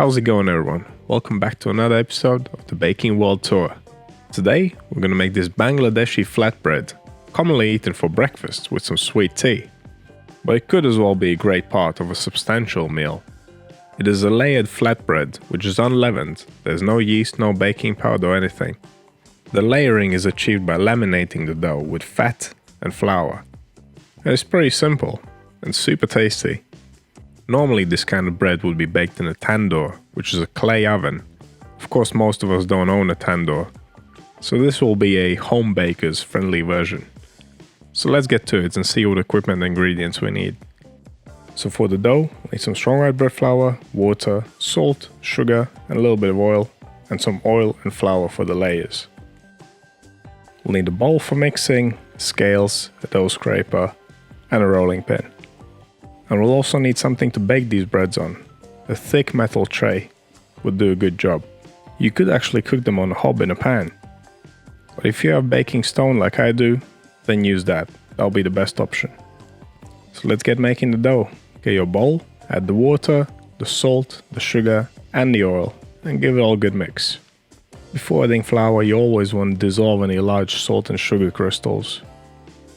How's it going, everyone? Welcome back to another episode of the Baking World Tour. Today we're gonna make this Bangladeshi flatbread, commonly eaten for breakfast with some sweet tea. But it could as well be a great part of a substantial meal. It is a layered flatbread which is unleavened. There's no yeast, no baking powder or anything. The layering is achieved by laminating the dough with fat and flour. And it's pretty simple and super tasty. Normally this kind of bread would be baked in a tandoor, which is a clay oven. Of course, most of us don't own a tandoor, so this will be a home baker's friendly version. So let's get to it and see what equipment and ingredients we need. So for the dough, we need some strong white bread flour, water, salt, sugar and a little bit of oil, and some oil and flour for the layers. We'll need a bowl for mixing, scales, a dough scraper and a rolling pin. And we'll also need something to bake these breads on. A thick metal tray would do a good job. You could actually cook them on a hob in a pan. But if you have baking stone like I do, then use that. That'll be the best option. So let's get making the dough. Get your bowl, add the water, the salt, the sugar and the oil and give it all a good mix. Before adding flour, you always want to dissolve any large salt and sugar crystals.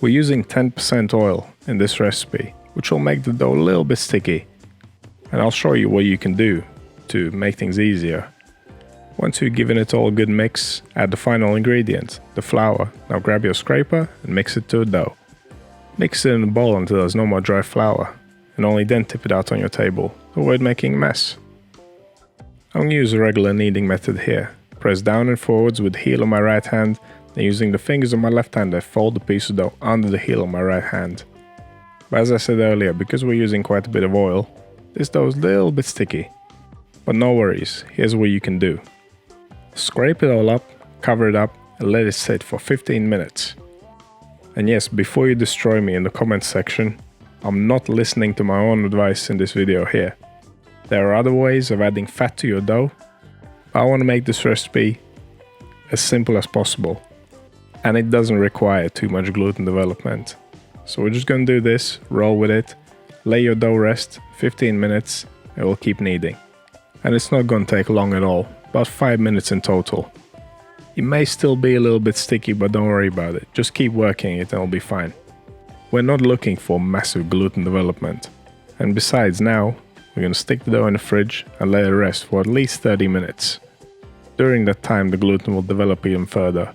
We're using 10% oil in this recipe, which will make the dough a little bit sticky. And I'll show you what you can do to make things easier. Once you've given it all a good mix, add the final ingredient, the flour. Now grab your scraper and mix it to a dough. Mix it in a bowl until there's no more dry flour, and only then tip it out on your table to avoid making a mess. I'm going to use a regular kneading method here. Press down and forwards with the heel of my right hand, then using the fingers of my left hand I fold the piece of dough under the heel of my right hand. But as I said earlier, because we're using quite a bit of oil, this dough is a little bit sticky. But no worries, here's what you can do. Scrape it all up, cover it up and let it sit for 15 minutes. And yes, before you destroy me in the comment section, I'm not listening to my own advice in this video here. There are other ways of adding fat to your dough, but I want to make this recipe as simple as possible. And it doesn't require too much gluten development. So we're just going to do this, roll with it, let your dough rest 15 minutes and we'll keep kneading. And it's not going to take long at all, about 5 minutes in total. It may still be a little bit sticky, but don't worry about it. Just keep working it and it'll be fine. We're not looking for massive gluten development. And besides, now we're going to stick the dough in the fridge and let it rest for at least 30 minutes. During that time the gluten will develop even further.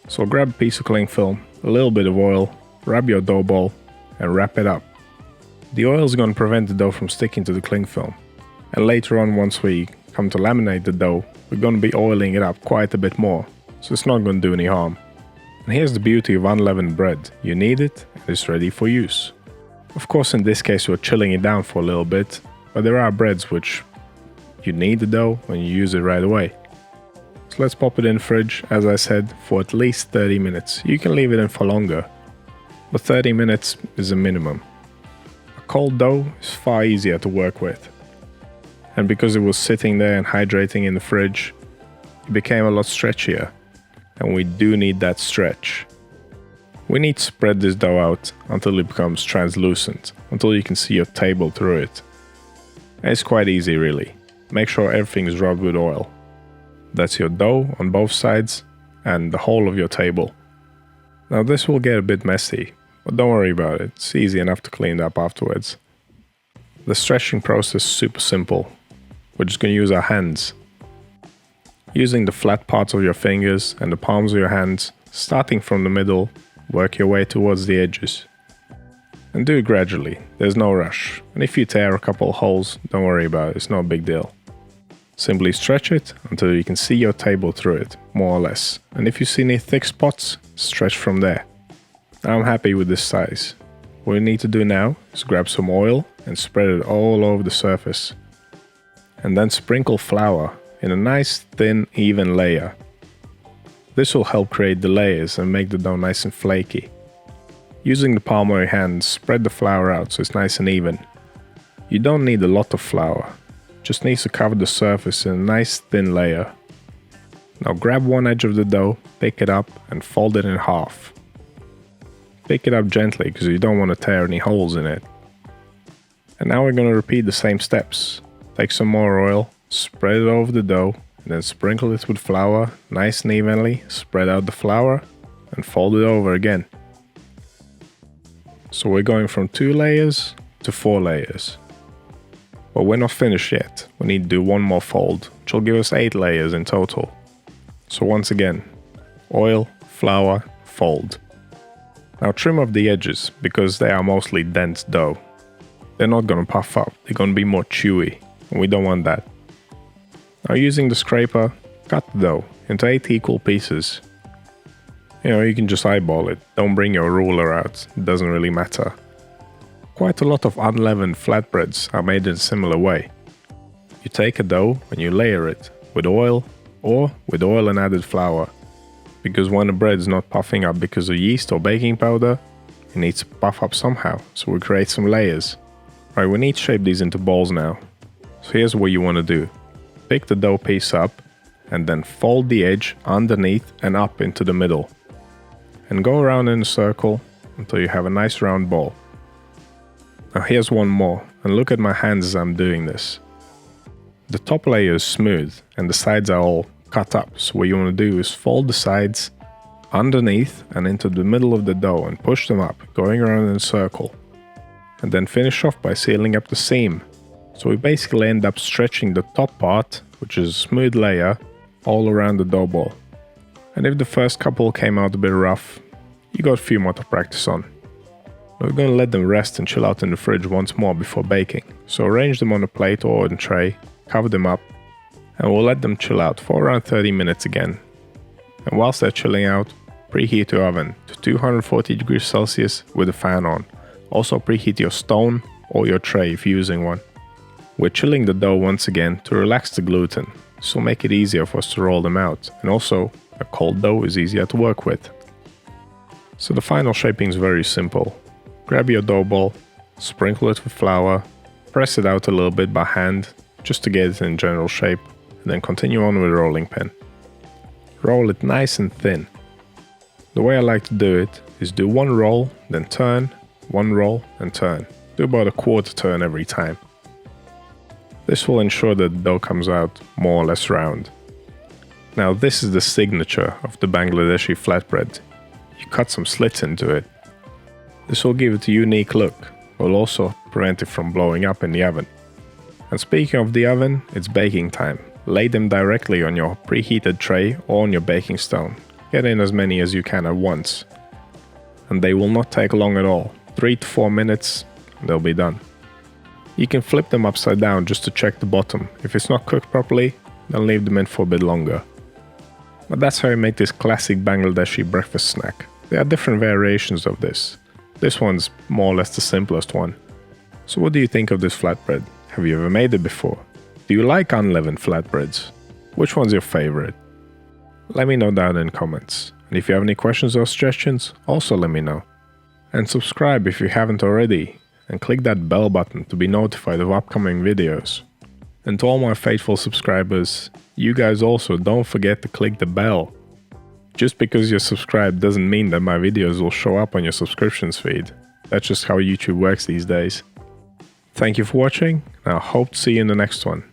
So grab a piece of cling film, a little bit of oil, rub your dough ball and wrap it up. The oil is going to prevent the dough from sticking to the cling film. And later on, once we come to laminate the dough, we're going to be oiling it up quite a bit more, so it's not going to do any harm. And here's the beauty of unleavened bread. You knead it and it's ready for use. Of course, in this case we're chilling it down for a little bit, but there are breads which you knead the dough when you use it right away. So let's pop it in the fridge, as I said, for at least 30 minutes. You can leave it in for longer, but 30 minutes is a minimum. A cold dough is far easier to work with. And because it was sitting there and hydrating in the fridge, it became a lot stretchier. And we do need that stretch. We need to spread this dough out until it becomes translucent, until you can see your table through it. And it's quite easy really. Make sure everything is rubbed with oil. That's your dough on both sides and the whole of your table. Now this will get a bit messy, but don't worry about it. It's easy enough to clean it up afterwards. The stretching process is super simple. We're just going to use our hands. Using the flat parts of your fingers and the palms of your hands, starting from the middle, work your way towards the edges. And do it gradually, there's no rush. And if you tear a couple holes, don't worry about it, it's no big deal. Simply stretch it until you can see your table through it, more or less. And if you see any thick spots, stretch from there. I'm happy with this size. What we need to do now is grab some oil and spread it all over the surface. And then sprinkle flour in a nice thin even layer. This will help create the layers and make the dough nice and flaky. Using the palm of your hand, spread the flour out so it's nice and even. You don't need a lot of flour, just needs to cover the surface in a nice thin layer. Now grab one edge of the dough, pick it up and fold it in half. Pick it up gently because you don't want to tear any holes in it. And now we're going to repeat the same steps. Take some more oil, spread it over the dough, and then sprinkle it with flour nice and evenly, spread out the flour, and fold it over again. So we're going from 2 layers to 4 layers. But we're not finished yet, we need to do one more fold, which will give us 8 layers in total. So once again, oil, flour, fold. Now trim off the edges, because they are mostly dense dough. They're not going to puff up, they're going to be more chewy, and we don't want that. Now using the scraper, cut the dough into 8 equal pieces. You can just eyeball it, don't bring your ruler out, it doesn't really matter. Quite a lot of unleavened flatbreads are made in a similar way. You take a dough and you layer it with oil or with oil and added flour. Because when the bread is not puffing up because of yeast or baking powder, it needs to puff up somehow, so we create some layers. Right, we need to shape these into balls now. So here's what you want to do. Pick the dough piece up and then fold the edge underneath and up into the middle. And go around in a circle until you have a nice round ball. Now here's one more, and look at my hands as I'm doing this. The top layer is smooth and the sides are all cut up, so what you want to do is fold the sides underneath and into the middle of the dough and push them up, going around in a circle. And then finish off by sealing up the seam. So we basically end up stretching the top part, which is a smooth layer, all around the dough ball. And if the first couple came out a bit rough, you got a few more to practice on. We're going to let them rest and chill out in the fridge once more before baking. So arrange them on a plate or on a tray, cover them up, and we'll let them chill out for around 30 minutes again. And whilst they're chilling out, preheat your oven to 240 degrees Celsius with a fan on. Also preheat your stone or your tray if you're using one. We're chilling the dough once again to relax the gluten. This will make it easier for us to roll them out, and also a cold dough is easier to work with. So the final shaping is very simple. Grab your dough ball, sprinkle it with flour, press it out a little bit by hand just to get it in general shape, and then continue on with a rolling pin. Roll it nice and thin. The way I like to do it is do one roll, then turn, one roll and turn. Do about a quarter turn every time. This will ensure that the dough comes out more or less round. Now this is the signature of the Bangladeshi flatbread. You cut some slits into it. This will give it a unique look, but will also prevent it from blowing up in the oven. And speaking of the oven, it's baking time. Lay them directly on your preheated tray or on your baking stone. Get in as many as you can at once. And they will not take long at all. 3 to 4 minutes, and they'll be done. You can flip them upside down just to check the bottom. If it's not cooked properly, then leave them in for a bit longer. But that's how you make this classic Bangladeshi breakfast snack. There are different variations of this. This one's more or less the simplest one. So what do you think of this flatbread? Have you ever made it before? Do you like unleavened flatbreads? Which one's your favorite? Let me know down in the comments. And if you have any questions or suggestions, also let me know. And subscribe if you haven't already. And click that bell button to be notified of upcoming videos. And to all my faithful subscribers, you guys also don't forget to click the bell. Just because you're subscribed doesn't mean that my videos will show up on your subscriptions feed. That's just how YouTube works these days. Thank you for watching, and I hope to see you in the next one.